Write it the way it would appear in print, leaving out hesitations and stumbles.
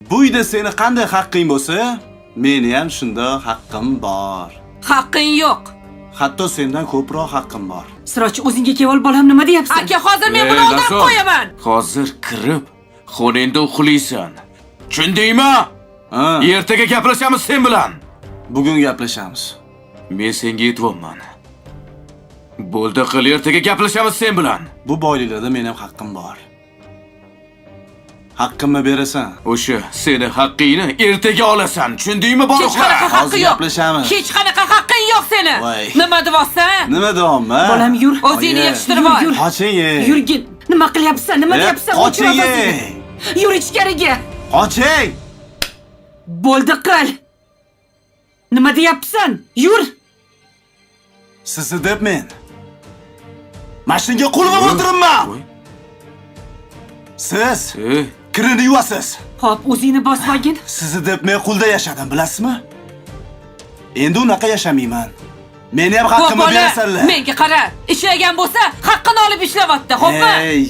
Bu uyda seni qanday haqqing bo'lsa, meni ham shunda haqqim bor. Haqqing yo'q. Hatto sendan ko'proq haqqim bor. Siroch, o'zingga kelib bolam, nima deyapsan? Aka, hozir men buni oldirib qo'yaman. Hozir kirib, xonangda uxlaysan. Tushundingmi? Ha, Ertaga gaplashamiz sen bilan. bugun gaplashamiz. Men senga aytyapman. Bo'ldi, qil, ertaga gaplashamiz sen bilan. Bu boyliklarda men ham haqqim bor. Haqqimni berasan. O'sha seni haqqingni ertaga olasan. Tushundingmi, Hech boriqlar? qanaqa haqqi Hozir yo'q. gaplashamiz. Hech qanaqa haqqing yo'q seni. Voy. Nima deyapsan? Nima deyapman? Bolam, yur. O'zingni Oyi. yetishtirib ol. Yur. Qoching. Yurgin. Nima qilyapsan? Nima deyapsan? Qoching. Yur ichkariga. Qoching. Bo'ldi, qil. Nima deyapsan? Yur. Sizni deb men mashinaga qo'lga o'tiribman. Voy. Siz Eh, kirini yuvasiz. Hop, o'zingni bosmagin. Sizni deb men qulda yashadim, bilasizmi? Endi unaqa yashamayman. Meni ham Xo'p, haqqimni bola, berasanlar. menga qara. Ishlagan bo'lsa, haqqini olib ishlayapti, xo'pmi? Ey,